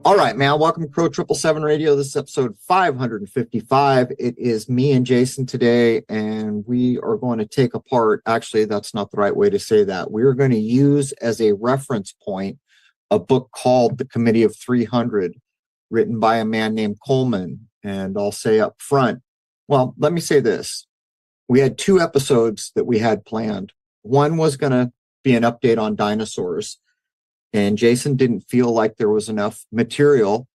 All right, man. Welcome to Crow 777 Radio. This is episode 555. It is me and Jason today, and we are going to take apart. Actually, that's not the right way to say that. We are going to use as a reference point a book called The Committee of 300, written by a man named Coleman. And I'll say up front, well, let me say this. We had two episodes that we had planned. One was going to be an update on dinosaurs. And Jason didn't feel like there was enough material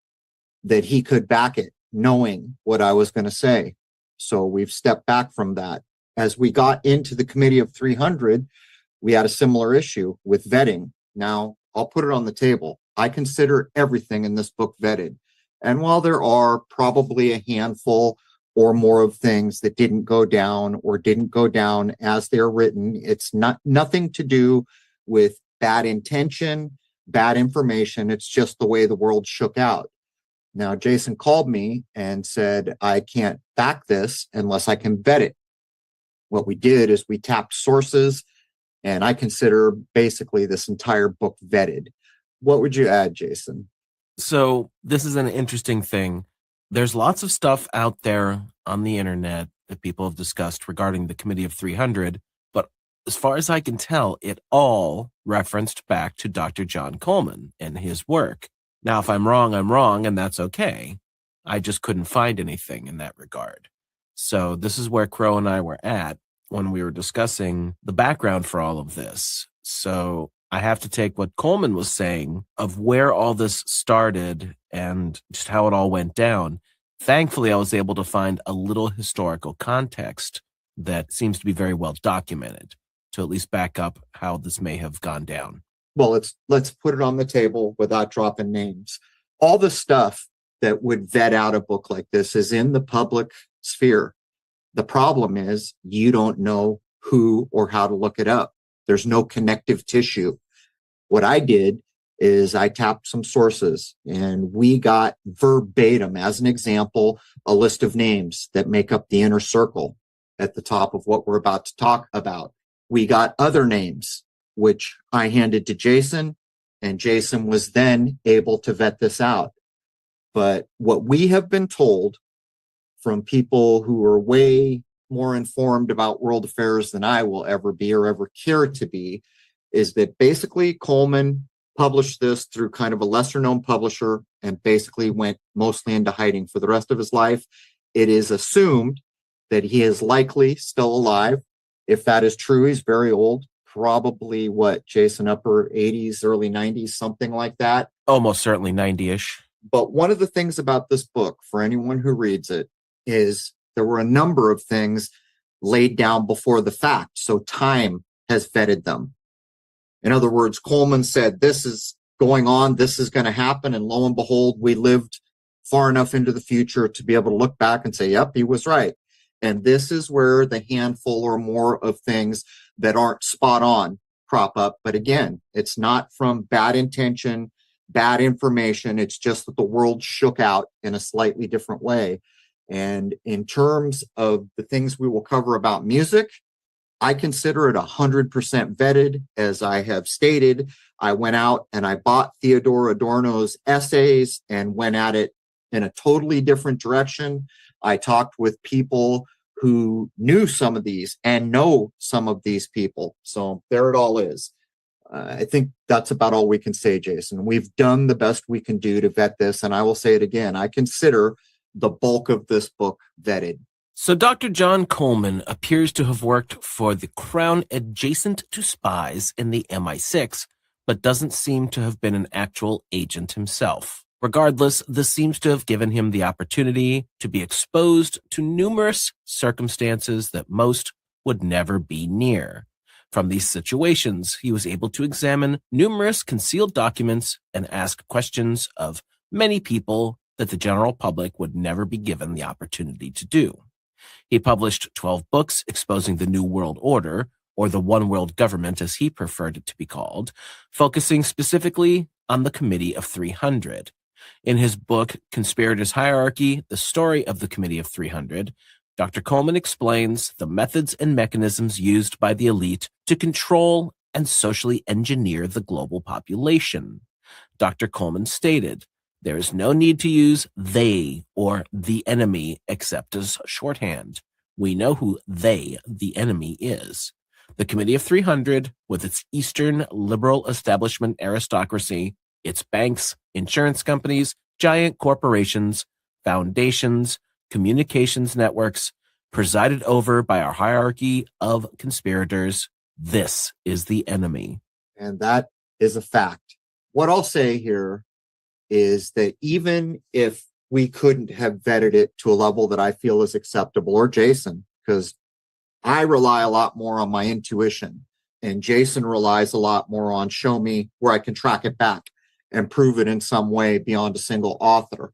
that he could back it, knowing what I was going to say. So we've stepped back from that. As we got into the Committee of 300, we had a similar issue with vetting. Now, I'll put it on the table. I consider everything in this book vetted. And while there are probably a handful or more of things that didn't go down as they're written, it's nothing to do with bad intention, bad information. It's just the way the world shook out. Now, Jason called me and said, I can't back this unless I can vet it. What we did is we tapped sources, and I consider basically this entire book vetted. What would you add, Jason? So this is an interesting thing. There's lots of stuff out there on the internet that people have discussed regarding the Committee of 300, but as far as I can tell, it all referenced back to Dr. John Coleman and his work. Now, if I'm wrong, and that's okay. I just couldn't find anything in that regard. So this is where Crow and I were at when we were discussing the background for all of this. So I have to take what Coleman was saying of where all this started and just how it all went down. Thankfully, I was able to find a little historical context that seems to be very well documented to at least back up how this may have gone down. Well, let's put it on the table without dropping names. All the stuff that would vet out a book like this is in the public sphere. The problem is you don't know who or how to look it up. There's no connective tissue. What I did is I tapped some sources, and we got verbatim, as an example, a list of names that make up the inner circle at the top of what we're about to talk about. We got other names, which I handed to Jason, and Jason was then able to vet this out. But what we have been told from people who are way more informed about world affairs than I will ever be or ever care to be is that basically Coleman published this through kind of a lesser known publisher and basically went mostly into hiding for the rest of his life. It is assumed that he is likely still alive. If that is true, he's very old, probably Jason, upper 80s, early 90s, something like that. Almost certainly 90-ish. But one of the things about this book, for anyone who reads it, is there were a number of things laid down before the fact. So time has vetted them. In other words, Coleman said, this is going on, this is going to happen. And lo and behold, we lived far enough into the future to be able to look back and say, yep, he was right. And this is where the handful or more of things that aren't spot on crop up. But again, it's not from bad intention, bad information. It's just that the world shook out in a slightly different way. And in terms of the things we will cover about music, I consider it 100% vetted. As I have stated, I went out and I bought Theodore Adorno's essays and went at it in a totally different direction. I talked with people who knew some of these and know some of these people. So there it all is. I think that's about all we can say, Jason. We've done the best we can do to vet this. And I will say it again. I consider the bulk of this book vetted. So Dr. John Coleman appears to have worked for the Crown adjacent to spies in the MI6, but doesn't seem to have been an actual agent himself. Regardless, this seems to have given him the opportunity to be exposed to numerous circumstances that most would never be near. From these situations, he was able to examine numerous concealed documents and ask questions of many people that the general public would never be given the opportunity to do. He published 12 books exposing the New World Order, or the One World Government as he preferred it to be called, focusing specifically on the Committee of 300. In his book, Conspirators' Hierarchy, The Story of the Committee of 300, Dr. Coleman explains the methods and mechanisms used by the elite to control and socially engineer the global population. Dr. Coleman stated, There is no need to use they or the enemy except as shorthand. We know who they, the enemy, is. The Committee of 300, with its Eastern liberal establishment aristocracy, its banks, insurance companies, giant corporations, foundations, communications networks, presided over by our hierarchy of conspirators. This is the enemy. And that is a fact. What I'll say here is that even if we couldn't have vetted it to a level that I feel is acceptable, or Jason, because I rely a lot more on my intuition, and Jason relies a lot more on show me where I can track it back and prove it in some way beyond a single author.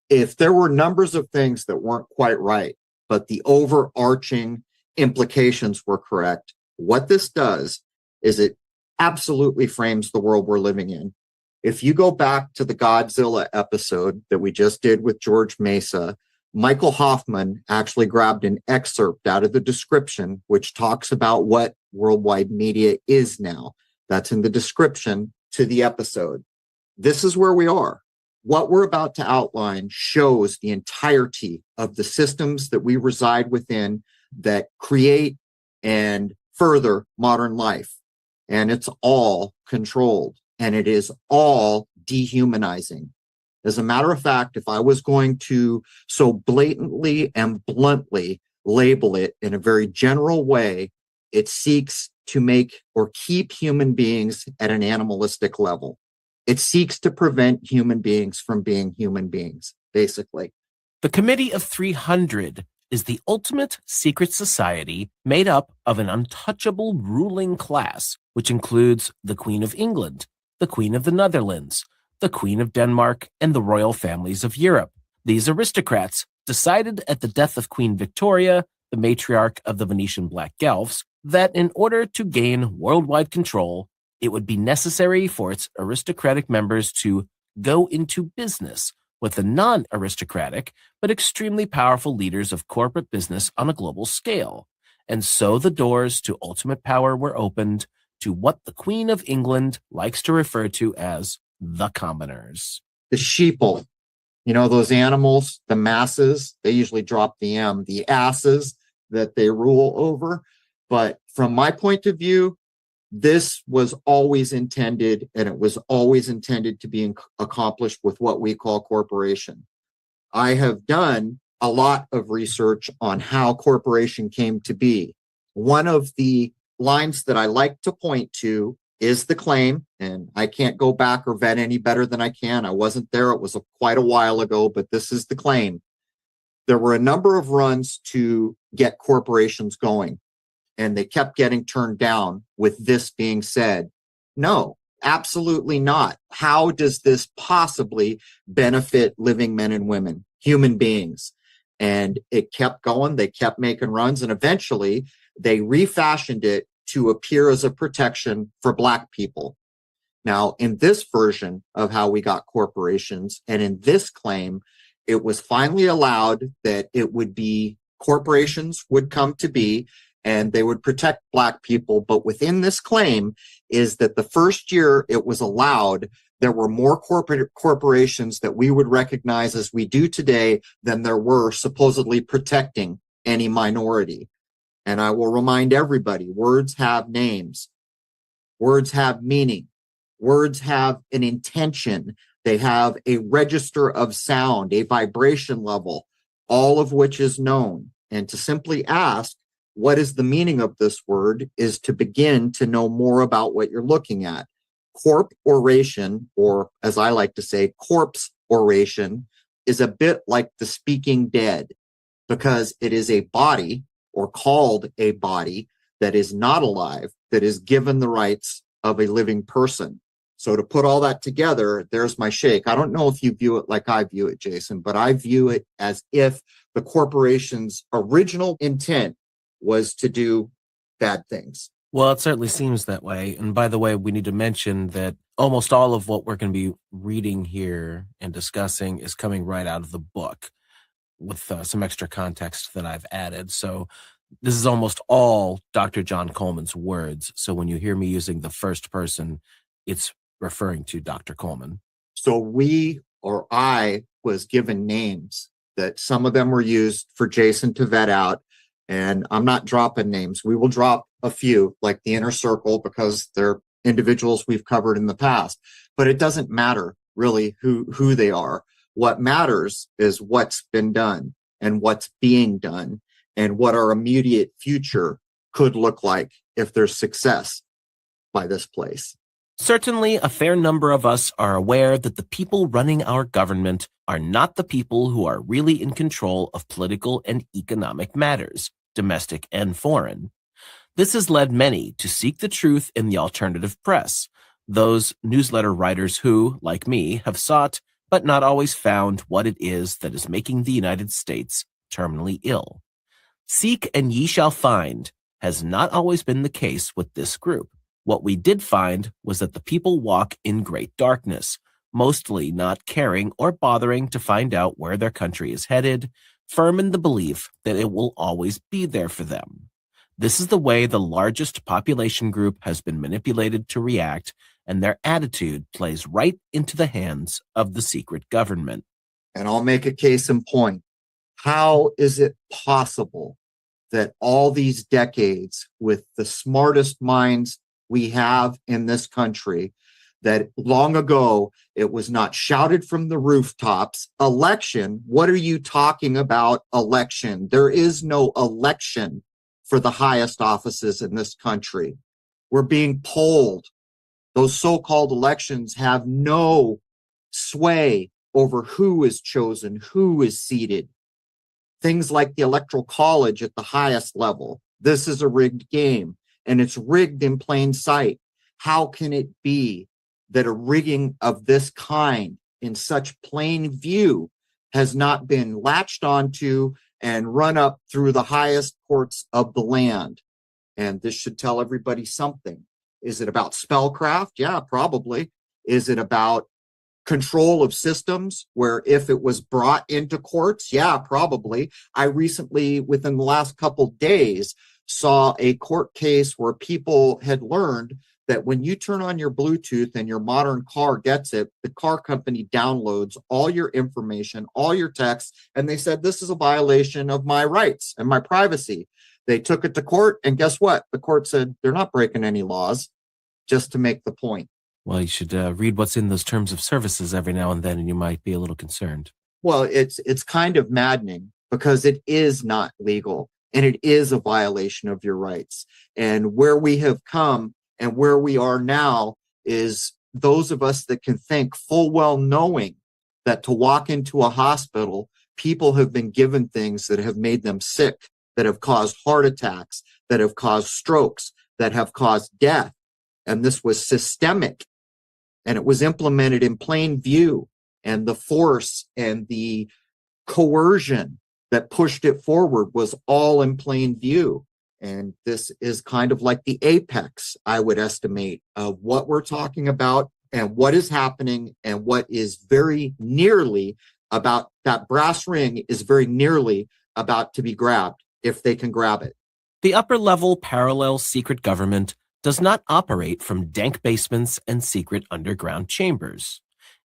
If there were numbers of things that weren't quite right, but the overarching implications were correct, what this does is it absolutely frames the world we're living in. If you go back to the Godzilla episode that we just did with George Mesa, Michael Hoffman actually grabbed an excerpt out of the description, which talks about what worldwide media is now. That's in the description to the episode. This is where we are. What we're about to outline shows the entirety of the systems that we reside within that create and further modern life. And it's all controlled, and it is all dehumanizing. As a matter of fact, if I was going to so blatantly and bluntly label it in a very general way, it seeks to make or keep human beings at an animalistic level. It seeks to prevent human beings from being human beings, basically. The Committee of 300 is the ultimate secret society made up of an untouchable ruling class, which includes the Queen of England, the Queen of the Netherlands, the Queen of Denmark, and the royal families of Europe. These aristocrats decided at the death of Queen Victoria, the matriarch of the Venetian Black Guelphs, that in order to gain worldwide control, it would be necessary for its aristocratic members to go into business with the non-aristocratic but extremely powerful leaders of corporate business on a global scale. And so the doors to ultimate power were opened to what the Queen of England likes to refer to as the commoners. The sheeple, those animals, the masses, they usually drop the M, the asses that they rule over. But from my point of view, this was always intended, and it was always intended to be accomplished with what we call corporation. I have done a lot of research on how corporation came to be. One of the lines that I like to point to is the claim, and I can't go back or vet any better than I can. I wasn't there. It was quite a while ago, but this is the claim. There were a number of runs to get corporations going, and they kept getting turned down with this being said. No, absolutely not. How does this possibly benefit living men and women, human beings? And it kept going. They kept making runs, and eventually they refashioned it to appear as a protection for Black people. Now, in this version of how we got corporations, and in this claim, it was finally allowed that it would be corporations would come to be, and they would protect Black people. But within this claim is that the first year it was allowed, there were more corporations that we would recognize as we do today than there were supposedly protecting any minority. And I will remind everybody, words have names. Words have meaning. Words have an intention. They have a register of sound, a vibration level, all of which is known. And to simply ask, what is the meaning of this word, is to begin to know more about what you're looking at. Corp oration, or as I like to say, corpse oration, is a bit like the speaking dead, because it is a body, or called a body, that is not alive, that is given the rights of a living person. So to put all that together, there's my shake. I don't know if you view it like I view it, Jason, but I view it as if the corporation's original intent was to do bad things. Well, it certainly seems that way. And by the way, we need to mention that almost all of what we're going to be reading here and discussing is coming right out of the book, with some extra context that I've added. So this is almost all Dr. John Coleman's words. So when you hear me using the first person, it's referring to Dr. Coleman. So we or I was given names that some of them were used for Jason to vet out. And I'm not dropping names. We will drop a few, like the Inner Circle, because they're individuals we've covered in the past. But it doesn't matter really who they are. What matters is what's been done and what's being done and what our immediate future could look like if there's success by this place. Certainly, a fair number of us are aware that the people running our government are not the people who are really in control of political and economic matters, domestic and foreign. This has led many to seek the truth in the alternative press, those newsletter writers who, like me, have sought but not always found what it is that is making the United States terminally ill. Seek and ye shall find has not always been the case with this group. What we did find was that the people walk in great darkness, mostly not caring or bothering to find out where their country is headed, firm in the belief that it will always be there for them. This is the way the largest population group has been manipulated to react, and their attitude plays right into the hands of the secret government. And I'll make a case in point. How is it possible that all these decades with the smartest minds we have in this country, that long ago it was not shouted from the rooftops, election? What are you talking about, election? There is no election for the highest offices in this country. We're being polled. Those so-called elections have no sway over who is chosen, who is seated. Things like the Electoral College at the highest level. This is a rigged game, and it's rigged in plain sight. How can it be that a rigging of this kind in such plain view has not been latched onto and run up through the highest courts of the land? And this should tell everybody something. Is it about spellcraft? Yeah, probably. Is it about control of systems where if it was brought into courts? Yeah, probably. I recently, within the last couple days, saw a court case where people had learned that when you turn on your Bluetooth and your modern car gets it, the car company downloads all your information, all your texts, and they said, this is a violation of my rights and my privacy. They took it to court, and guess what? The court said they're not breaking any laws, just to make the point. Well, you should read what's in those terms of services every now and then, and you might be a little concerned. Well, it's kind of maddening because it is not legal and it is a violation of your rights. And where we have come and where we are now is those of us that can think full well knowing that to walk into a hospital, people have been given things that have made them sick, that have caused heart attacks, that have caused strokes, that have caused death. And this was systemic. And it was implemented in plain view, and the force and the coercion that pushed it forward was all in plain view. And this is kind of like the apex, I would estimate, of what we're talking about and what is happening and what is very nearly about, that brass ring is very nearly about to be grabbed, if they can grab it. The upper level parallel secret government does not operate from dank basements and secret underground chambers.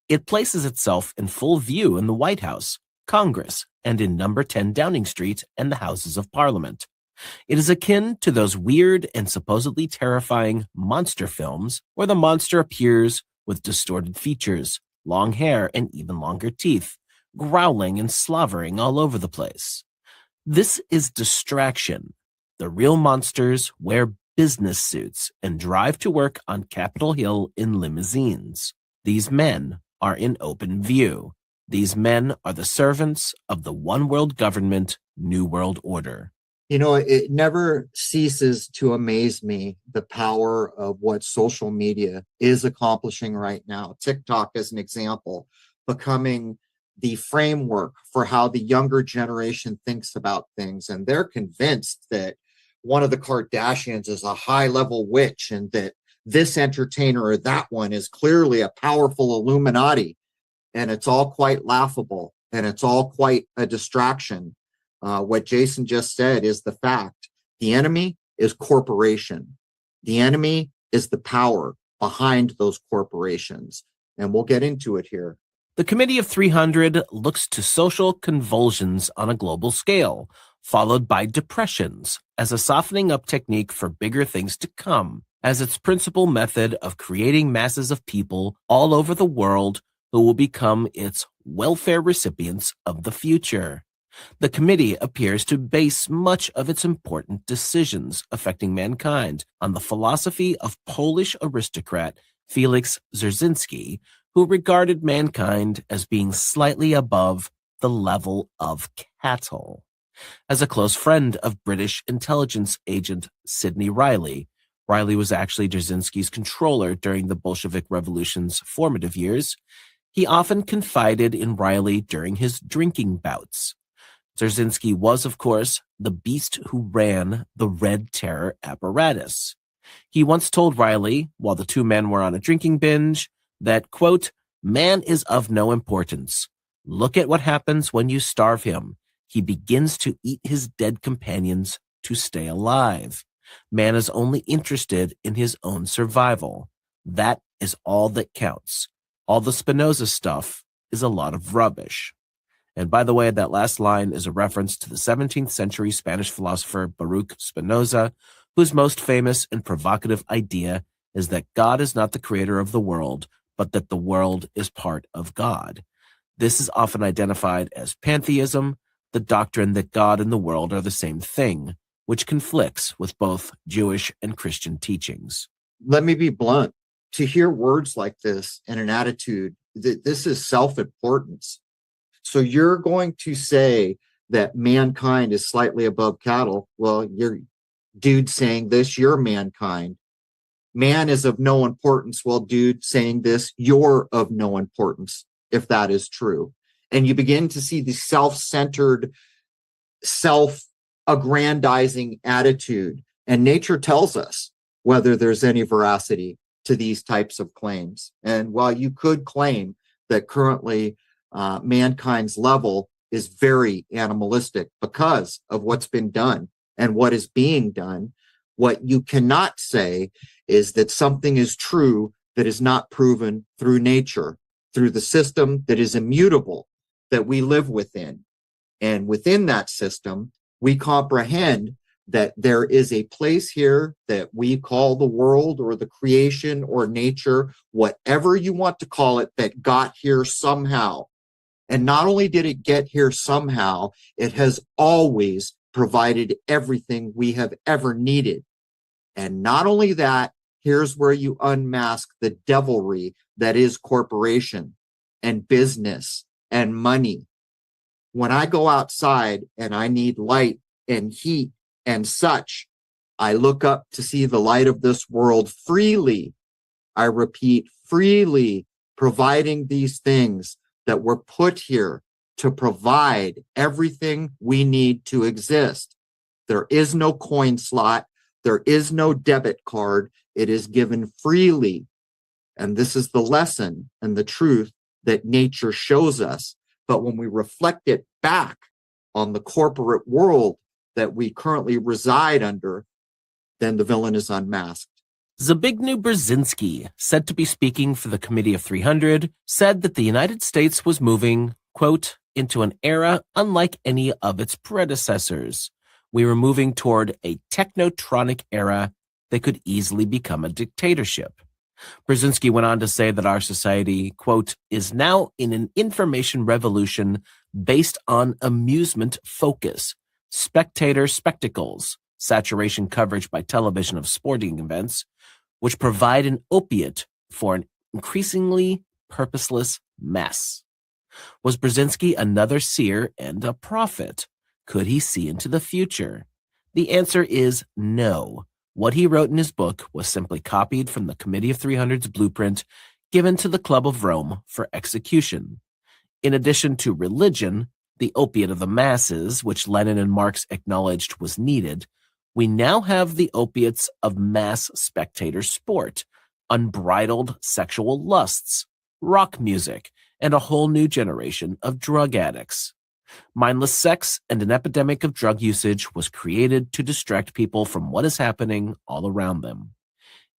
It places itself in full view in the White House, Congress, and in number 10 Downing Street and the Houses of Parliament. It is akin to those weird and supposedly terrifying monster films where the monster appears with distorted features, long hair, and even longer teeth, growling and slavering all over the place. This is distraction. The real monsters wear business suits and drive to work on Capitol Hill in limousines. These men are in open view. These men are the servants of the one world government, New World Order. You know, it never ceases to amaze me the power of what social media is accomplishing right now. TikTok, as an example, becoming the framework for how the younger generation thinks about things. And they're convinced that one of the Kardashians is a high-level witch and that this entertainer or that one is clearly a powerful Illuminati. And it's all quite laughable and it's all quite a distraction. What Jason just said is the fact. The enemy is corporation. The enemy is the power behind those corporations. And we'll get into it here. The Committee of 300 looks to social convulsions on a global scale, followed by depressions as a softening up technique for bigger things to come, as its principal method of creating masses of people all over the world who will become its welfare recipients of the future. The committee appears to base much of its important decisions affecting mankind on the philosophy of Polish aristocrat Felix Dzerzhinsky, who regarded mankind as being slightly above the level of cattle. As a close friend of British intelligence agent Sidney Riley, Riley was actually Dzerzhinsky's controller during the Bolshevik Revolution's formative years. He often confided in Riley during his drinking bouts. Dzerzhinsky was, of course, the beast who ran the Red Terror apparatus. He once told Riley, while the two men were on a drinking binge, that, quote, "Man is of no importance. Look at what happens when you starve him. He begins to eat his dead companions to stay alive. Man is only interested in his own survival. That is all that counts. All the Spinoza stuff is a lot of rubbish." And by the way, that last line is a reference to the 17th century Spanish philosopher Baruch Spinoza, whose most famous and provocative idea is that God is not the creator of the world, but that the world is part of God. This is often identified as pantheism, the doctrine that God and the world are the same thing, which conflicts with both Jewish and Christian teachings. Let me be blunt. To hear words like this and an attitude that this is self-importance. So you're going to say that mankind is slightly above cattle. Well, you're dude saying this, you're mankind. Man is of no importance. Well, dude saying this, you're of no importance, if that is true. And you begin to see the self-centered, self-aggrandizing attitude. And nature tells us whether there's any veracity to these types of claims. And while you could claim that currently mankind's level is very animalistic because of what's been done and what is being done, what you cannot say is that something is true that is not proven through nature, through the system that is immutable that we live within. And within that system, we comprehend that there is a place here that we call the world or the creation or nature, whatever you want to call it, that got here somehow. And not only did it get here somehow, it has always provided everything we have ever needed. And not only that, here's where you unmask the devilry that is corporation and business and money. When I go outside and I need light and heat and such, I look up to see the light of this world freely. I repeat, freely providing these things that were put here to provide everything we need to exist. There is no coin slot. There is no debit card. It is given freely. And this is the lesson and the truth that nature shows us. But when we reflect it back on the corporate world that we currently reside under, then the villain is unmasked. Zbigniew Brzezinski, said to be speaking for the Committee of 300, said that the United States was moving, quote, into an era unlike any of its predecessors. We were moving toward a technotronic era that could easily become a dictatorship. Brzezinski went on to say that our society, quote, is now in an information revolution based on amusement focus, spectator spectacles, saturation coverage by television of sporting events, which provide an opiate for an increasingly purposeless mess. Was Brzezinski another seer and a prophet? Could he see into the future? The answer is no. What he wrote in his book was simply copied from the Committee of 300's blueprint given to the Club of Rome for execution. In addition to religion, the opiate of the masses, which Lenin and Marx acknowledged was needed, we now have the opiates of mass spectator sport, unbridled sexual lusts, rock music, and a whole new generation of drug addicts. Mindless sex and an epidemic of drug usage was created to distract people from what is happening all around them.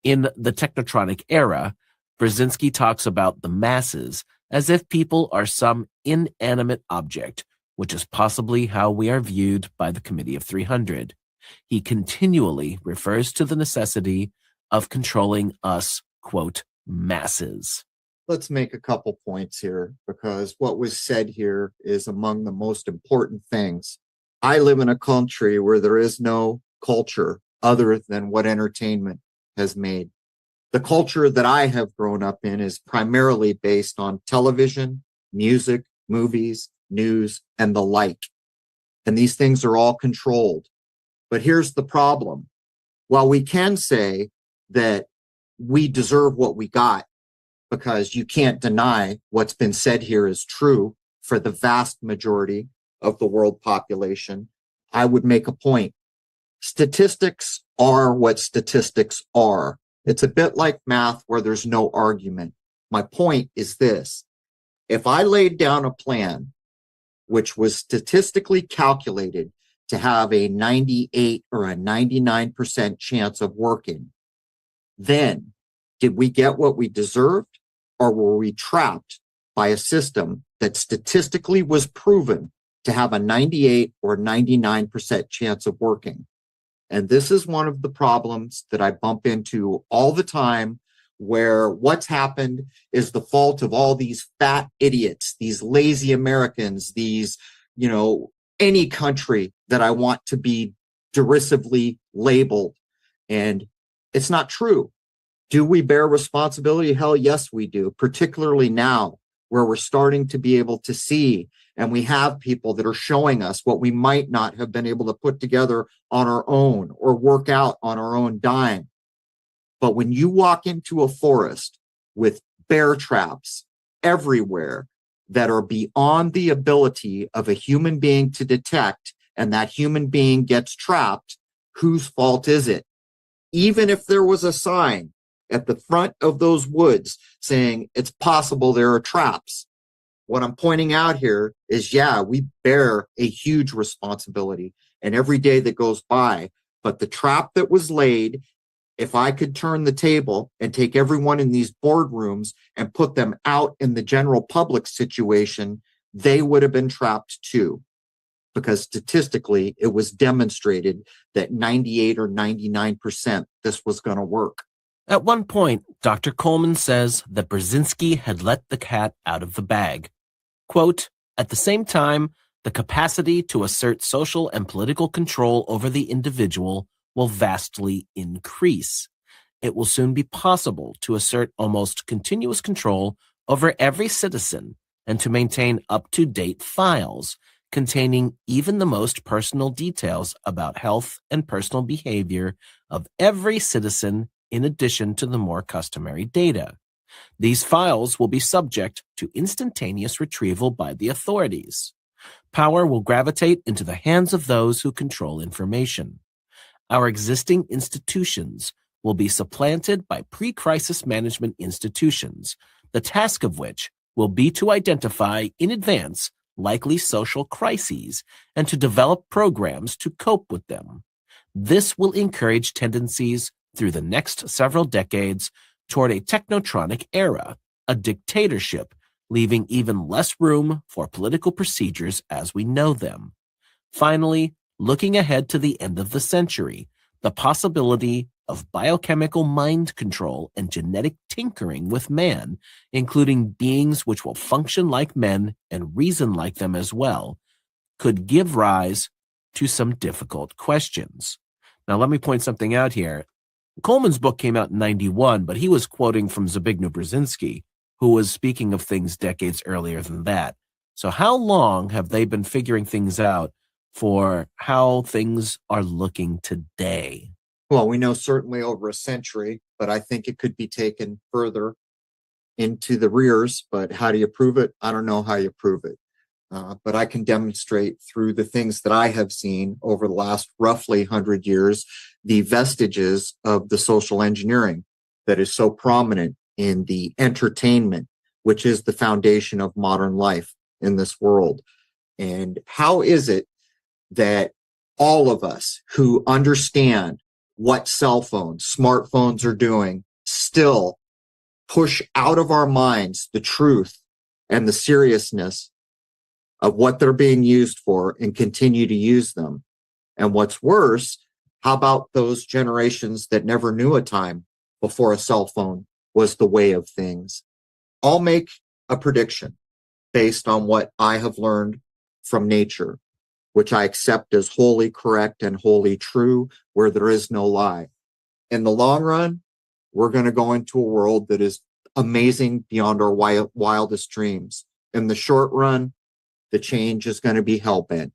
In the technotronic era, Brzezinski talks about the masses as if people are some inanimate object, which is possibly how we are viewed by the Committee of 300. He continually refers to the necessity of controlling us, quote, masses. Let's make a couple points here, because what was said here is among the most important things. I live in a country where there is no culture other than what entertainment has made. The culture that I have grown up in is primarily based on television, music, movies, news, and the like. And these things are all controlled. But here's the problem. While we can say that we deserve what we got, because you can't deny what's been said here is true for the vast majority of the world population, I would make a point. Statistics are what statistics are. It's a bit like math where there's no argument. My point is this. If I laid down a plan which was statistically calculated to have a 98 or a 99% chance of working, then did we get what we deserved, or were we trapped by a system that statistically was proven to have a 98 or 99% chance of working? And this is one of the problems that I bump into all the time, where what's happened is the fault of all these fat idiots, these lazy Americans, these, any country that I want to be derisively labeled. And it's not true. Do we bear responsibility? Hell yes, we do, particularly now where we're starting to be able to see, and we have people that are showing us what we might not have been able to put together on our own or work out on our own dime. But when you walk into a forest with bear traps everywhere that are beyond the ability of a human being to detect, and that human being gets trapped, whose fault is it? Even if there was a sign at the front of those woods saying it's possible there are traps, what I'm pointing out here is, yeah, we bear a huge responsibility, and every day that goes by, but the trap that was laid, if I could turn the table and take everyone in these boardrooms and put them out in the general public situation, they would have been trapped too. Because statistically, it was demonstrated that 98 or 99% this was going to work. At one point, Dr. Coleman says that Brzezinski had let the cat out of the bag. Quote, at the same time, the capacity to assert social and political control over the individual will vastly increase. It will soon be possible to assert almost continuous control over every citizen and to maintain up-to-date files containing even the most personal details about health and personal behavior of every citizen in addition to the more customary data. These files will be subject to instantaneous retrieval by the authorities. Power will gravitate into the hands of those who control information. Our existing institutions will be supplanted by pre-crisis management institutions, the task of which will be to identify in advance likely social crises and to develop programs to cope with them. This will encourage tendencies through the next several decades toward a technotronic era, a dictatorship, leaving even less room for political procedures as we know them. Finally, looking ahead to the end of the century, the possibility of biochemical mind control and genetic tinkering with man, including beings which will function like men and reason like them as well, could give rise to some difficult questions. Now, let me point something out here. Coleman's book came out in 91, but he was quoting from Zbigniew Brzezinski, who was speaking of things decades earlier than that. So how long have they been figuring things out for how things are looking today? Well, we know certainly over a century, but I think it could be taken further into the rears. But how do you prove it? I don't know how you prove it. But I can demonstrate through the things that I have seen over the last roughly 100 years, the vestiges of the social engineering that is so prominent in the entertainment, which is the foundation of modern life in this world. And how is it that all of us who understand what cell phones, smartphones are doing, still push out of our minds the truth and the seriousness of what they're being used for and continue to use them. And what's worse, how about those generations that never knew a time before a cell phone was the way of things? I'll make a prediction based on what I have learned from nature, which I accept as wholly correct and wholly true, where there is no lie. In the long run, we're going to go into a world that is amazing beyond our wildest dreams. In the short run, the change is going to be hell-bent,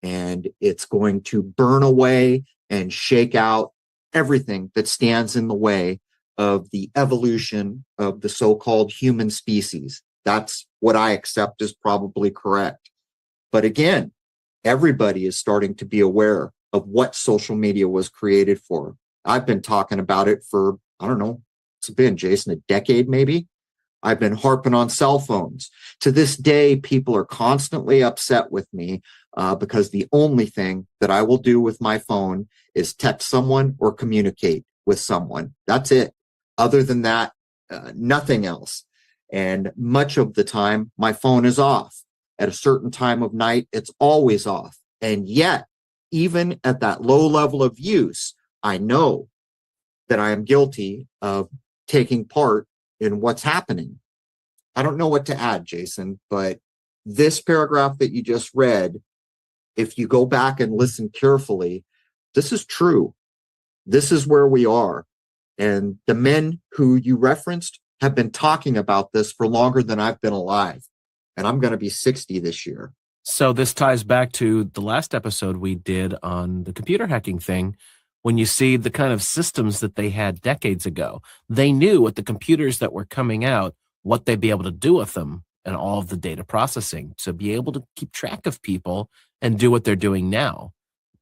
and it's going to burn away and shake out everything that stands in the way of the evolution of the so-called human species. That's what I accept is probably correct. But again, everybody is starting to be aware of what social media was created for. I've been talking about it for, I don't know, it's been, Jason, a decade maybe. I've been harping on cell phones. To this day, people are constantly upset with me because the only thing that I will do with my phone is text someone or communicate with someone. That's it. Other than that, nothing else. And much of the time, my phone is off. At a certain time of night, it's always off. And yet, even at that low level of use, I know that I am guilty of taking part in what's happening. I don't know what to add, Jason, but this paragraph that you just read, if you go back and listen carefully, this is true. This is where we are. And the men who you referenced have been talking about this for longer than I've been alive. And I'm going to be 60 this year. So this ties back to the last episode we did on the computer hacking thing. When you see the kind of systems that they had decades ago, they knew with the computers that were coming out, what they'd be able to do with them and all of the data processing to be able to keep track of people and do what they're doing now.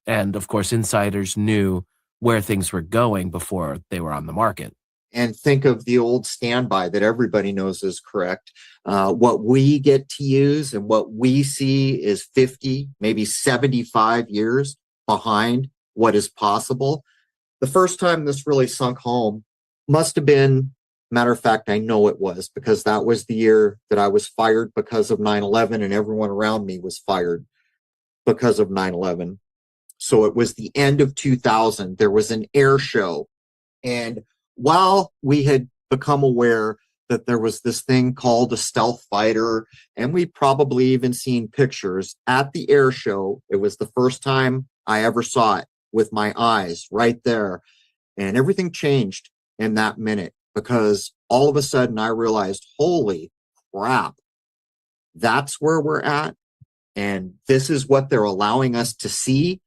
And of course, insiders knew where things were going before they were on the market. And think of the old standby that everybody knows is correct. What we get to use and what we see is 50, maybe 75 years behind what is possible. The first time this really sunk home must have been, matter of fact, I know it was, because that was the year that I was fired because of 9/11 and everyone around me was fired because of 9/11. So it was the end of 2000. There was an air show. And while we had become aware that there was this thing called a stealth fighter, and we'd probably even seen pictures at the air show, it was the first time I ever saw it with my eyes right there. And everything changed in that minute because all of a sudden I realized, holy crap, that's where we're at. And this is what they're allowing us to see.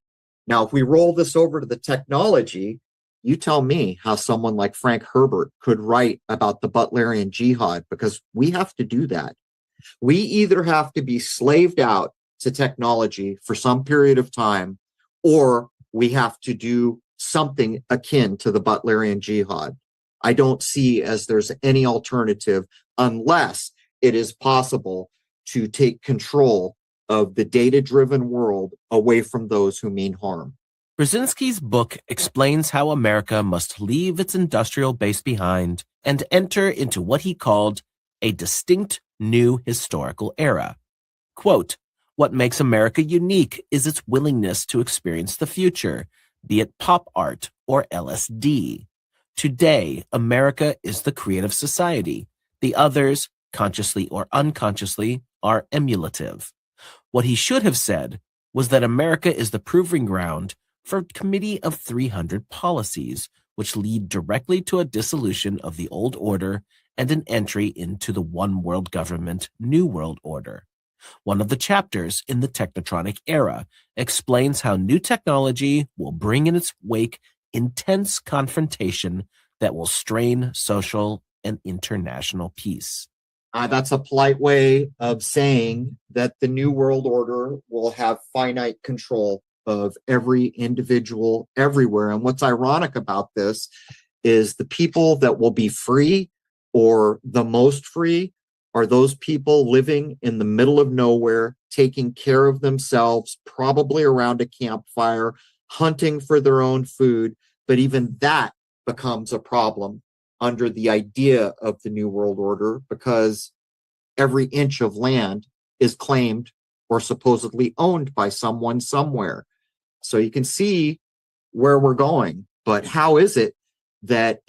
Now, if we roll this over to the technology, you tell me how someone like Frank Herbert could write about the Butlerian Jihad, because we have to do that. We either have to be slaved out to technology for some period of time, or we have to do something akin to the Butlerian Jihad. I don't see as there's any alternative unless it is possible to take control of the data-driven world away from those who mean harm. Brzezinski's book explains how America must leave its industrial base behind and enter into what he called a distinct new historical era. Quote, "What makes America unique is its willingness to experience the future, be it pop art or LSD. Today, America is the creative society. The others, consciously or unconsciously, are emulative." What he should have said was that America is the proving ground for a committee of 300 policies, which lead directly to a dissolution of the old order and an entry into the one world government, new world order. One of the chapters in the Technotronic era explains how new technology will bring in its wake intense confrontation that will strain social and international peace. That's a polite way of saying that the New World Order will have finite control of every individual everywhere. And what's ironic about this is the people that will be free or the most free are those people living in the middle of nowhere, taking care of themselves, probably around a campfire, hunting for their own food. But even that becomes a problem under the idea of the New World Order, because every inch of land is claimed or supposedly owned by someone somewhere. So you can see where we're going. But how is it that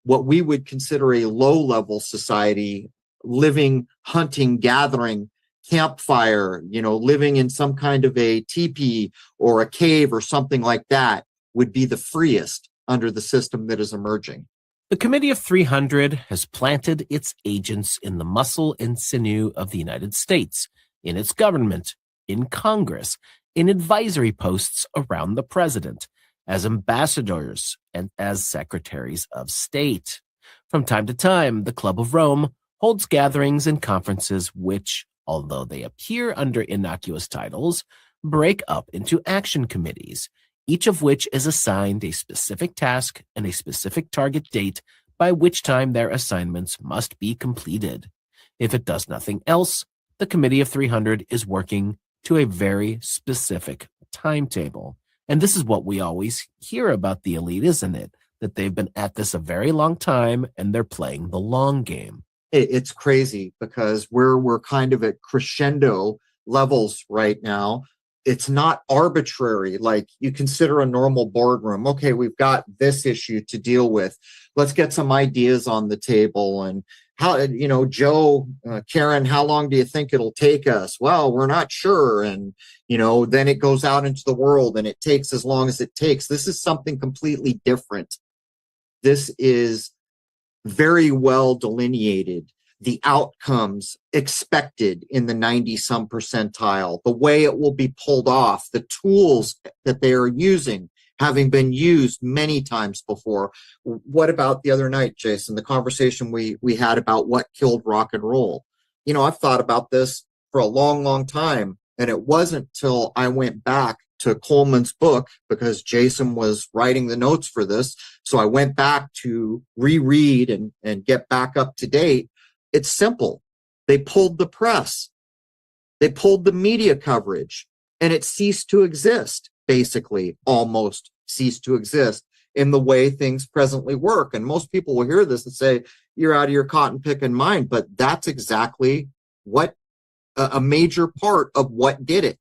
what we would consider a low-level society, living, hunting, gathering, campfire, living in some kind of a teepee or a cave or something like that, would be the freest under the system that is emerging? The Committee of 300 has planted its agents in the muscle and sinew of the United States, in its government, in Congress, in advisory posts around the president, as ambassadors and as secretaries of state. From time to time, the Club of Rome holds gatherings and conferences which, although they appear under innocuous titles, break up into action committees, each of which is assigned a specific task and a specific target date by which time their assignments must be completed. If it does nothing else, the Committee of 300 is working to a very specific timetable. And this is what we always hear about the elite, isn't it? That they've been at this a very long time and they're playing the long game. It's crazy because we're kind of at crescendo levels right now. It's not arbitrary. Like, you consider a normal boardroom. Okay, we've got this issue to deal with. Let's get some ideas on the table. And how, Joe, Karen, how long do you think it'll take us? Well, we're not sure. And, then it goes out into the world and it takes as long as it takes. This is something completely different. This is very well delineated. The outcomes expected in the 90-some percentile, the way it will be pulled off, the tools that they are using, having been used many times before. What about the other night, Jason, the conversation we had about what killed rock and roll? I've thought about this for a long, long time, and it wasn't till I went back to Coleman's book, because Jason was writing the notes for this. So I went back to reread and get back up to date. It's simple. They pulled the press. They pulled the media coverage, and it ceased to exist, basically, almost ceased to exist in the way things presently work. And most people will hear this and say, you're out of your cotton picking mind, but that's exactly what a major part of what did it.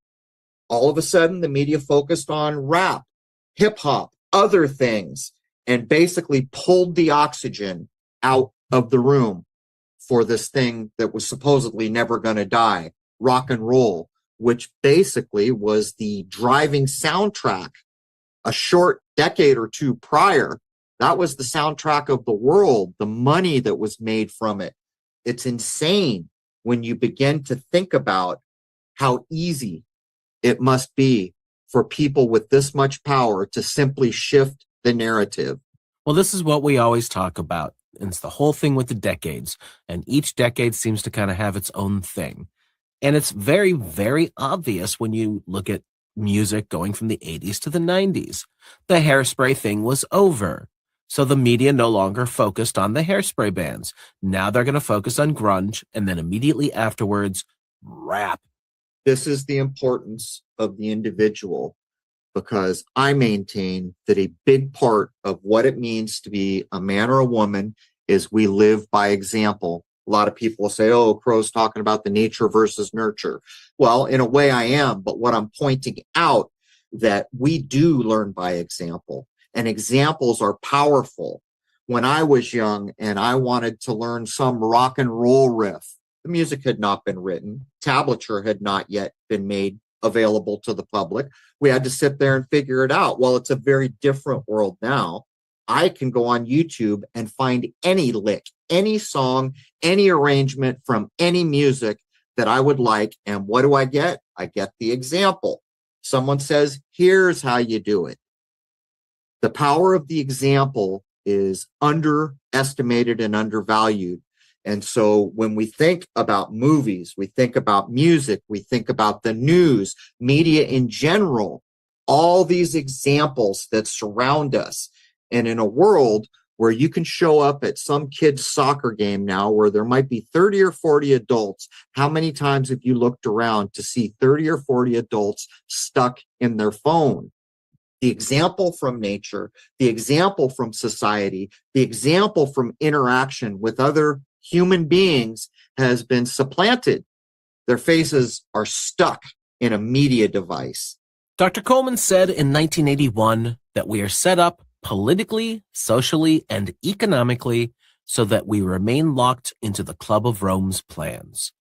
All of a sudden, the media focused on rap, hip hop, other things, and basically pulled the oxygen out of the room for this thing that was supposedly never going to die, rock and roll, which basically was the driving soundtrack a short decade or two prior. That was the soundtrack of the world, the money that was made from it. It's insane when you begin to think about how easy it must be for people with this much power to simply shift the narrative. Well, this is what we always talk about. It's the whole thing with the decades, and each decade seems to kind of have its own thing. And it's very, very obvious when you look at music going from the 80s to the 90s. The Hairspray thing was over. So the media no longer focused on the Hairspray bands. Now they're going to focus on grunge, and then immediately afterwards, rap. This is the importance of the individual, because I maintain that a big part of what it means to be a man or a woman is we live by example. A lot of people will say, oh, Crow's talking about the nature versus nurture. Well, in a way I am, but what I'm pointing out that we do learn by example, and examples are powerful. When I was young and I wanted to learn some rock and roll riff, the music had not been written. Tablature had not yet been made available to the public. We had to sit there and figure it out. Well, it's a very different world now. I can go on YouTube and find any lick, any song, any arrangement from any music that I would like. And what do I get? I get the example. Someone says, here's how you do it. The power of the example is underestimated and undervalued. And so when we think about movies, we think about music, we think about the news, media in general, all these examples that surround us. And in a world where you can show up at some kid's soccer game now where there might be 30 or 40 adults, how many times have you looked around to see 30 or 40 adults stuck in their phone? The example from nature, the example from society, the example from interaction with other human beings has been supplanted. Their faces are stuck in a media device. Dr. Coleman said in 1981 that we are set up politically, socially, and economically so that we remain locked into the Club of Rome's plans.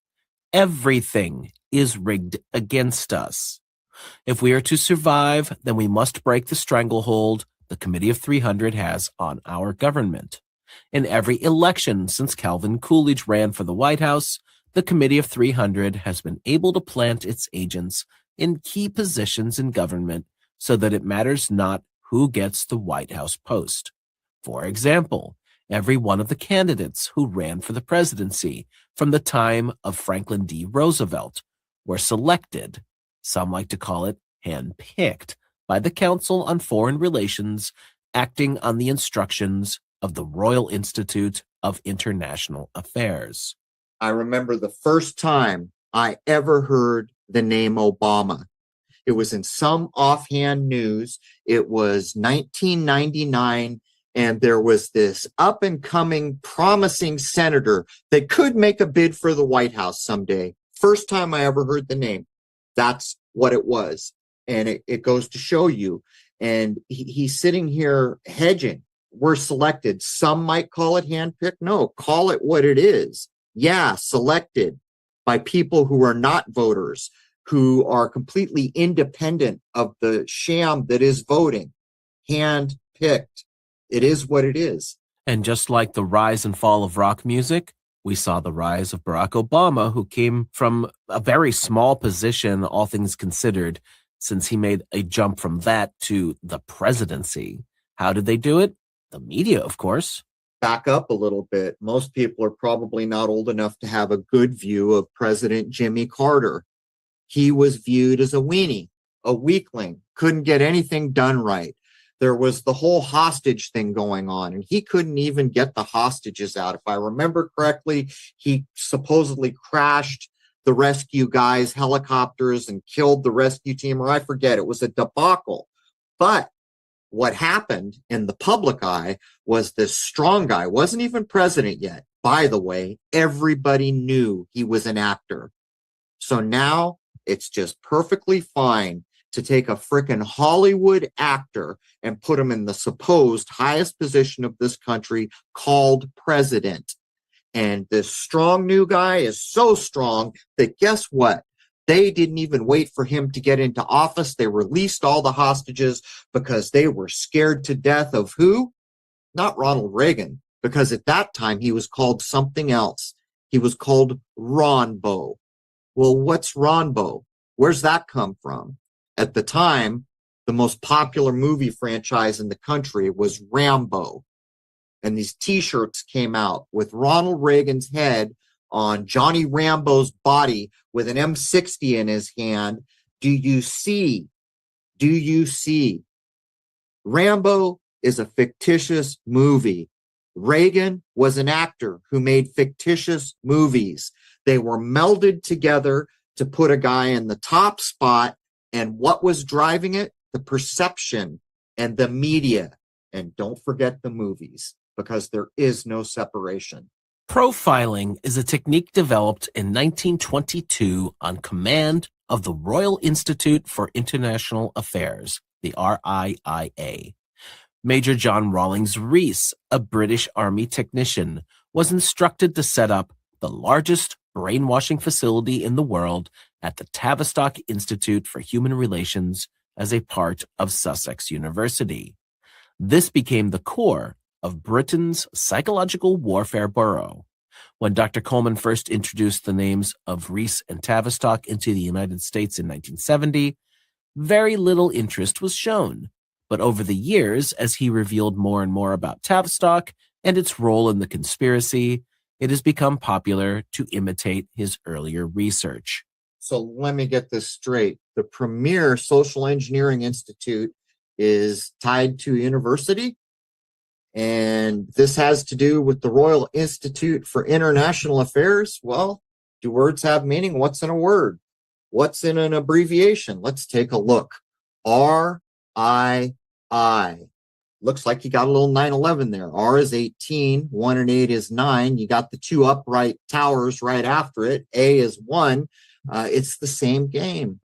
Everything is rigged against us. If we are to survive, then we must break the stranglehold the Committee of 300 has on our government. In every election since Calvin Coolidge ran for the White House, the Committee of 300 has been able to plant its agents in key positions in government so that it matters not who gets the White House post. For example, every one of the candidates who ran for the presidency from the time of Franklin D. Roosevelt were selected, some like to call it handpicked, by the Council on Foreign Relations, acting on the instructions of the Royal Institute of International Affairs. I remember the first time I ever heard the name Obama. It was in some offhand news. It was 1999, and there was this up-and-coming, promising senator that could make a bid for the White House someday. First time I ever heard the name. That's what it was. And it goes to show you. And he's sitting here hedging. We're selected. Some might call it handpicked. No, call it what it is. Yeah, selected by people who are not voters, who are completely independent of the sham that is voting. Handpicked. It is what it is. And just like the rise and fall of rock music, we saw the rise of Barack Obama, who came from a very small position, all things considered, since he made a jump from that to the presidency. How did they do it? The media, of course. Back up a little bit. Most people are probably not old enough to have a good view of President Jimmy Carter. He was viewed as a weenie, a weakling, couldn't get anything done right. There was the whole hostage thing going on, and he couldn't even get the hostages out. If I remember correctly, he supposedly crashed the rescue guys' helicopters and killed the rescue team, or I forget. It was a debacle. But what happened in the public eye was this strong guy, wasn't even president yet. By the way, everybody knew he was an actor. So now it's just perfectly fine to take a frickin' Hollywood actor and put him in the supposed highest position of this country called president. And this strong new guy is so strong that guess what? They didn't even wait for him to get into office. They released all the hostages because they were scared to death of who? Not Ronald Reagan, because at that time he was called something else. He was called Ronbo. Well, what's Ronbo? Where's that come from? At the time, the most popular movie franchise in the country was Rambo. And these t-shirts came out with Ronald Reagan's head on Johnny Rambo's body with an M60 in his hand. Do you see? Do you see? Rambo is a fictitious movie. Reagan was an actor who made fictitious movies. They were melded together to put a guy in the top spot. And what was driving it? The perception and the media. And don't forget the movies, because there is no separation. Profiling is a technique developed in 1922 on command of the Royal Institute for International Affairs, the RIIA. Major John Rawlings Rees, a British Army technician, was instructed to set up the largest brainwashing facility in the world at the Tavistock Institute for Human Relations as a part of Sussex University. This became the core of Britain's psychological warfare bureau. When Dr. Coleman first introduced the names of Rees and Tavistock into the United States in 1970, very little interest was shown. But over the years, as he revealed more and more about Tavistock and its role in the conspiracy, it has become popular to imitate his earlier research. So let me get this straight. The premier social engineering institute is tied to a university, and this has to do with the Royal Institute for International Affairs. Well, do words have meaning? What's in a word? What's in an abbreviation? Let's take a look. RII. looks like you got a little 911 there. R is 18, 1 and 8 is 9. You got the two upright towers right after it. A is 1. It's the same game.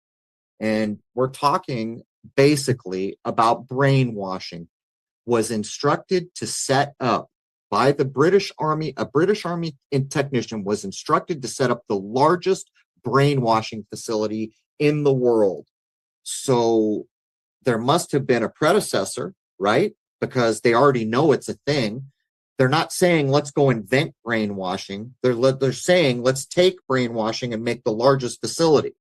And we're talking basically about brainwashing. Was instructed to set up by the British Army, a British Army technician was instructed to set up the largest brainwashing facility in the world. So there must have been a predecessor, right? Because they already know it's a thing. They're not saying, let's go invent brainwashing. They're saying, let's take brainwashing and make the largest facility.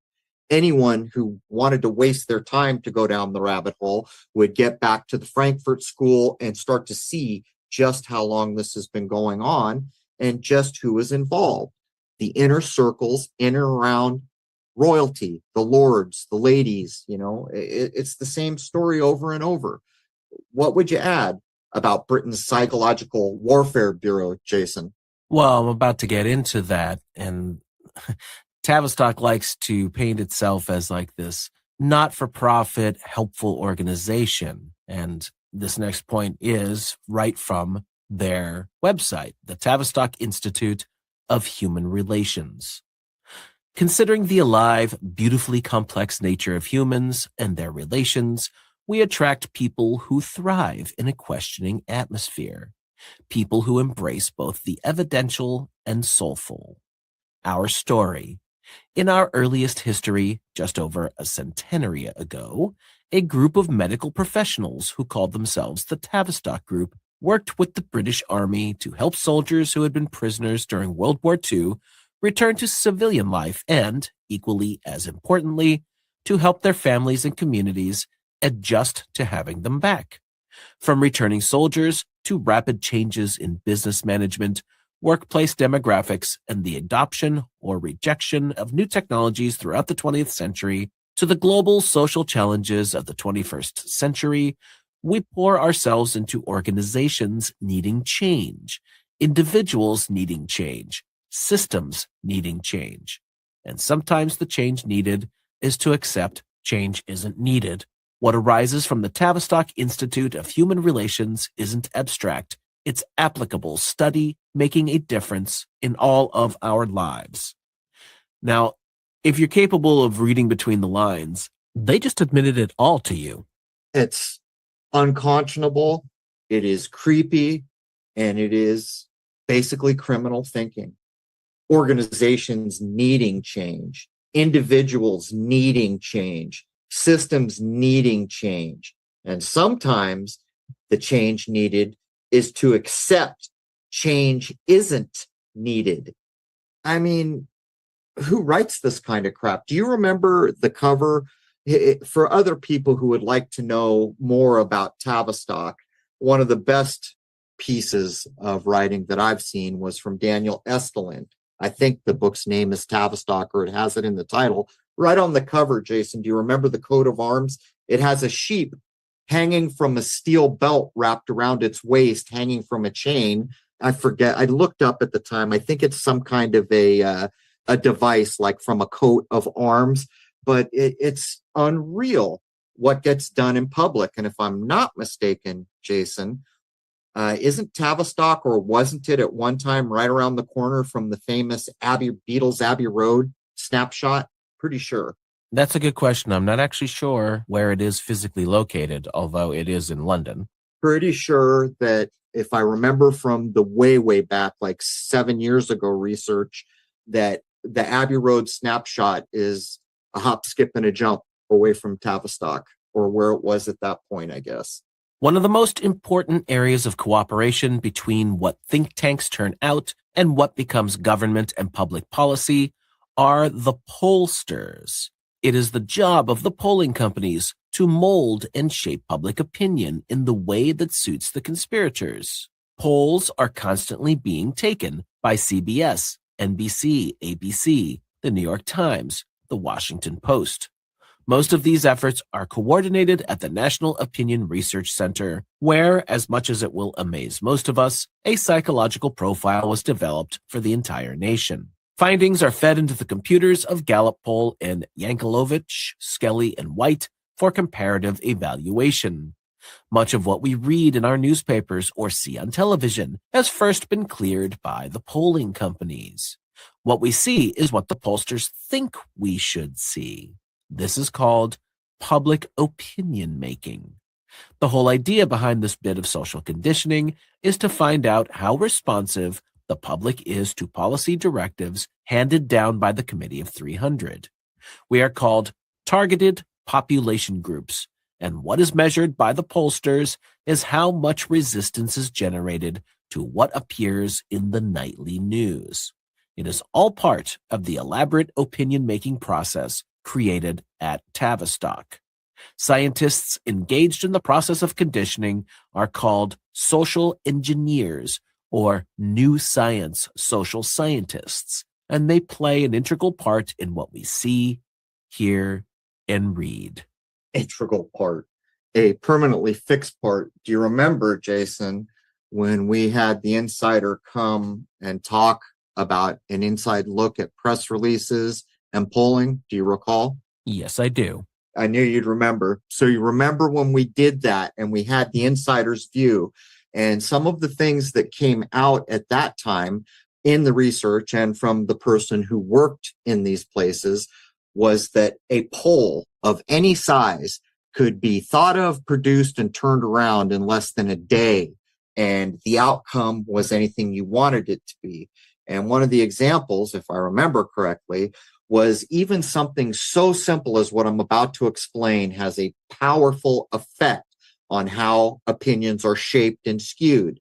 Anyone who wanted to waste their time to go down the rabbit hole would get back to the Frankfurt School and start to see just how long this has been going on and just who is involved. The inner circles in and around royalty, the lords, the ladies, it's the same story over and over. What would you add about Britain's Psychological Warfare Bureau, Jason? Well, I'm about to get into that, and Tavistock likes to paint itself as like this not-for-profit, helpful organization. And this next point is right from their website, the Tavistock Institute of Human Relations. Considering the alive, beautifully complex nature of humans and their relations, we attract people who thrive in a questioning atmosphere, people who embrace both the evidential and soulful. Our story. In our earliest history, just over a centenary ago, a group of medical professionals who called themselves the Tavistock Group worked with the British Army to help soldiers who had been prisoners during World War II return to civilian life and, equally as importantly, to help their families and communities adjust to having them back. From returning soldiers to rapid changes in business management, workplace demographics, and the adoption or rejection of new technologies throughout the 20th century, to the global social challenges of the 21st century, we pour ourselves into organizations needing change, individuals needing change, systems needing change. And sometimes the change needed is to accept change isn't needed. What arises from the Tavistock Institute of Human Relations isn't abstract. It's applicable study making a difference in all of our lives. Now, if you're capable of reading between the lines, they just admitted it all to you. It's unconscionable, it is creepy, and it is basically criminal thinking. Organizations needing change, individuals needing change, systems needing change. And sometimes the change needed is to accept change isn't needed. I mean, who writes this kind of crap? Do you remember the cover? For other people who would like to know more about Tavistock, one of the best pieces of writing that I've seen was from Daniel Estulin. I think the book's name is Tavistock, or it has it in the title. Right on the cover, Jason, do you remember the coat of arms? It has a sheep hanging from a steel belt wrapped around its waist, hanging from a chain. I forget. I looked up at the time. I think it's some kind of a device like from a coat of arms, but it's unreal what gets done in public. And if I'm not mistaken, Jason, isn't Tavistock, or wasn't it at one time right around the corner from the famous Beatles Abbey Road snapshot? Pretty sure. That's a good question. I'm not actually sure where it is physically located, although it is in London. Pretty sure that if I remember from the way back, like 7 years ago research, that the Abbey Road snapshot is a hop, skip, and a jump away from Tavistock, or where it was at that point, I guess. One of the most important areas of cooperation between what think tanks turn out and what becomes government and public policy are the pollsters. It is the job of the polling companies to mold and shape public opinion in the way that suits the conspirators. Polls are constantly being taken by CBS, NBC, ABC, the New York Times, the Washington Post. Most of these efforts are coordinated at the National Opinion Research Center, where, as much as it will amaze most of us, a psychological profile was developed for the entire nation. Findings are fed into the computers of Gallup Poll and Yankelovich, Skelly, and White for comparative evaluation. Much of what we read in our newspapers or see on television has first been cleared by the polling companies. What we see is what the pollsters think we should see. This is called public opinion making. The whole idea behind this bit of social conditioning is to find out how responsive the public is to policy directives handed down by the Committee of 300. We are called targeted population groups, and what is measured by the pollsters is how much resistance is generated to what appears in the nightly news. It is all part of the elaborate opinion-making process created at Tavistock. Scientists engaged in the process of conditioning are called social engineers or new science social scientists, and they play an integral part in what we see, hear, and read. Integral part, a permanently fixed part. Do you remember, Jason, when we had the insider come and talk about an inside look at press releases and polling? Do you recall? Yes, I do. I knew you'd remember. So you remember when we did that and we had the insider's view, and some of the things that came out at that time in the research and from the person who worked in these places was that a poll of any size could be thought of, produced, and turned around in less than a day. And the outcome was anything you wanted it to be. And one of the examples, if I remember correctly, was even something so simple as what I'm about to explain has a powerful effect on how opinions are shaped and skewed.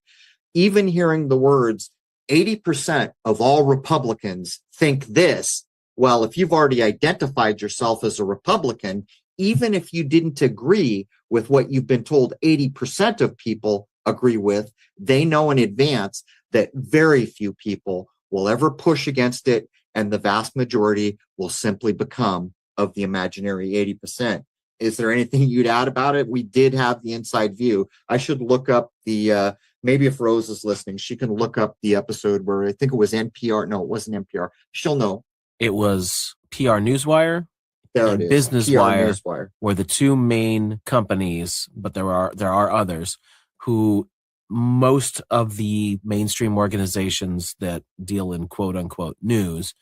Even hearing the words, 80% of all Republicans think this. Well, if you've already identified yourself as a Republican, even if you didn't agree with what you've been told 80% of people agree with, they know in advance that very few people will ever push against it, and the vast majority will simply become of the imaginary 80%. Is there anything you'd add about it? We did have the inside view. I should look up the, maybe if Rose is listening, she can look up the episode where I think it was NPR. No, it wasn't NPR. She'll know. It was PR Newswire There and it is. Business PR Wire Newswire. were the two main companies, but there are others who most of the mainstream organizations that deal in quote unquote news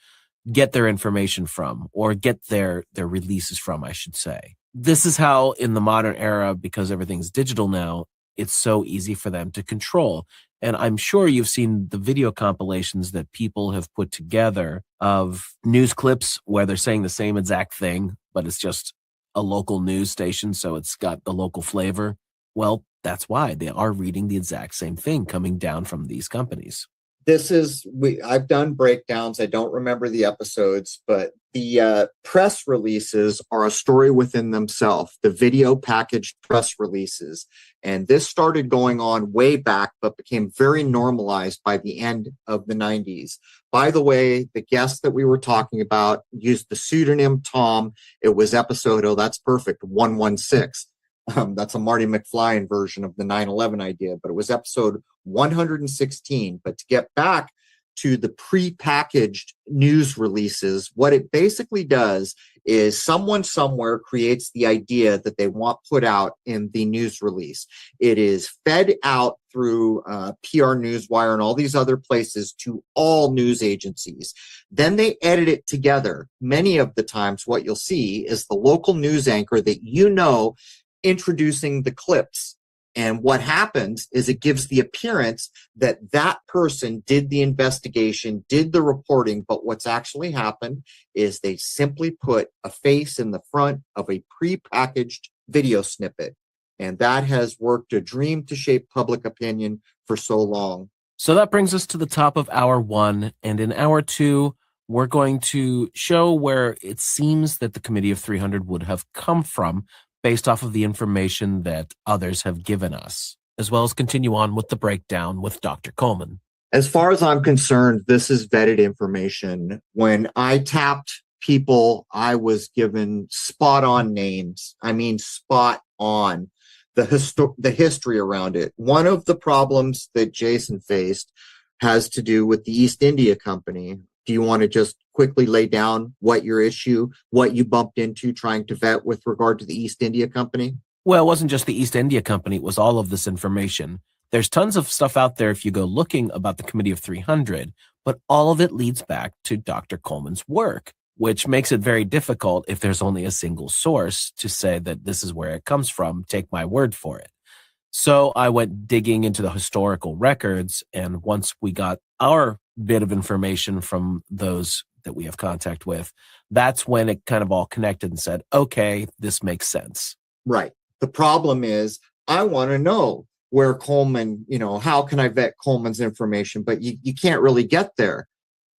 get their information from, or get their releases from, I should say. This is how in the modern era, because everything's digital now, it's so easy for them to control. And I'm sure you've seen the video compilations that people have put together of news clips where they're saying the same exact thing, but it's just a local news station, so it's got the local flavor. Well, that's why they are reading the exact same thing coming down from these companies. I've done breakdowns. I don't remember the episodes, but the press releases are a story within themselves, the video packaged press releases. And this started going on way back, but became very normalized by the end of the 90s. By the way, the guest that we were talking about used the pseudonym Tom. It was episode, that's perfect, 116. That's a Marty McFly version of the 9/11 idea, but it was episode 116. But to get back to the pre-packaged news releases, what it basically does is someone somewhere creates the idea that they want put out in the news release. It is fed out through PR Newswire and all these other places to all news agencies. Then they edit it together. Many of the times what you'll see is the local news anchor that you know introducing the clips. And what happens is it gives the appearance that that person did the investigation, did the reporting, but what's actually happened is they simply put a face in the front of a pre-packaged video snippet. And that has worked a dream to shape public opinion for so long. So that brings us to the top of hour one. And in hour two, we're going to show where it seems that the Committee of 300 would have come from, based off of the information that others have given us, as well as continue on with the breakdown with Dr. Coleman. As far as I'm concerned, this is vetted information. When I tapped people, I was given spot on names. I mean, spot on. The history around it. One of the problems that Jason faced has to do with the East India Company. Do you want to just quickly lay down what your issue, what you bumped into trying to vet with regard to the East India Company? Well, it wasn't just the East India Company, it was all of this information. There's tons of stuff out there if you go looking about the Committee of 300, but all of it leads back to Dr. Coleman's work, which makes it very difficult if there's only a single source to say that this is where it comes from, take my word for it. So I went digging into the historical records, and once we got our bit of information from those that we have contact with, that's when it kind of all connected and said, okay, this makes sense. Right. The problem is I want to know where Coleman, how can I vet Coleman's information? But you can't really get there.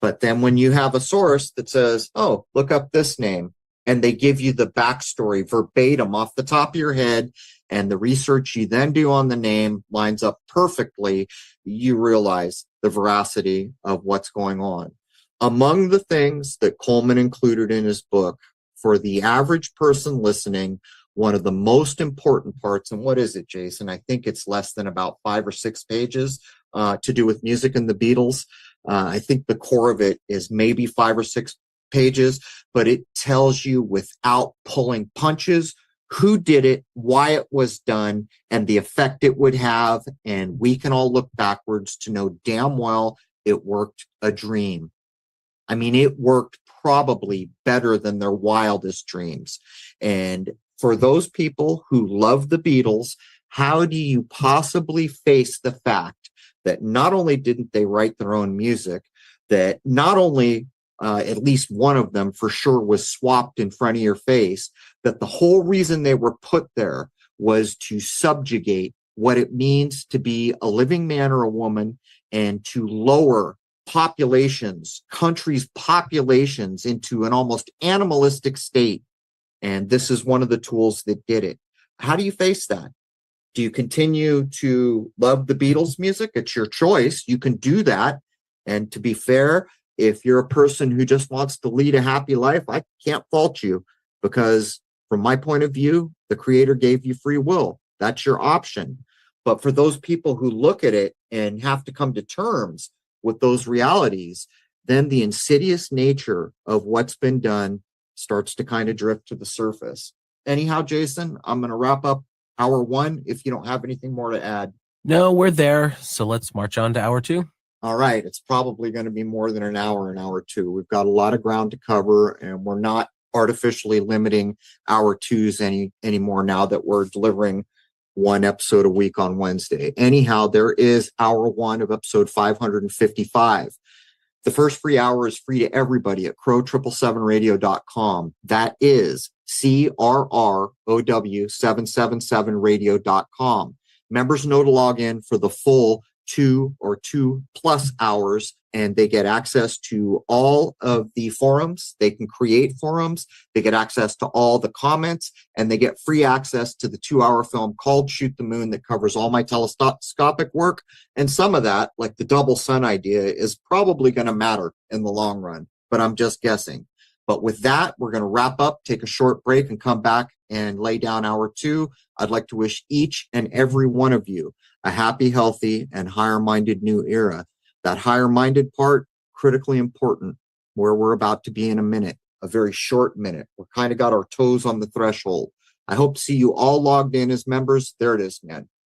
But then when you have a source that says, oh, look up this name, and they give you the backstory verbatim off the top of your head, and the research you then do on the name lines up perfectly, you realize the veracity of what's going on. Among the things that Coleman included in his book, for the average person listening, one of the most important parts, and what is it, Jason? I think it's less than about 5 or 6 pages to do with music and the Beatles. I think the core of it is maybe 5 or 6 pages, but it tells you without pulling punches who did it, why it was done, and the effect it would have. And we can all look backwards to know damn well it worked a dream. I mean, it worked probably better than their wildest dreams. And for those people who love the Beatles, how do you possibly face the fact that not only didn't they write their own music, that not only at least one of them for sure was swapped in front of your face, that the whole reason they were put there was to subjugate what it means to be a living man or a woman, and to lower populations, countries' populations into an almost animalistic state. And this is one of the tools that did it. How do you face that? Do you continue to love the Beatles music? It's your choice. You can do that. And to be fair, if you're a person who just wants to lead a happy life, I can't fault you, because from my point of view, the Creator gave you free will. That's your option. But for those people who look at it and have to come to terms with those realities, then the insidious nature of what's been done starts to kind of drift to the surface. Anyhow, Jason, I'm going to wrap up hour 1 if you don't have anything more to add. No, we're there. So let's march on to hour 2. All right. It's probably going to be more than an hour in hour 2. We've got a lot of ground to cover, and we're not artificially limiting hour 2s anymore now that we're delivering 1 episode a week on Wednesday. Anyhow, there is hour 1 of episode 555. The first free hour is free to everybody at crow777radio.com. That is CRROW777radio.com. Members know to log in for the full 2 or 2+ hours, and they get access to all of the forums. They can create forums. They get access to all the comments, and they get free access to the 2-hour film called Shoot the Moon that covers all my telescopic work. And some of that, like the double sun idea, is probably going to matter in the long run, but I'm just guessing. But with that, we're going to wrap up, take a short break, and come back and lay down hour 2. I'd like to wish each and every one of you a happy, healthy, and higher-minded new era. That higher-minded part, critically important, where we're about to be in a minute, a very short minute. We're kind of got our toes on the threshold. I hope to see you all logged in as members. There it is, man.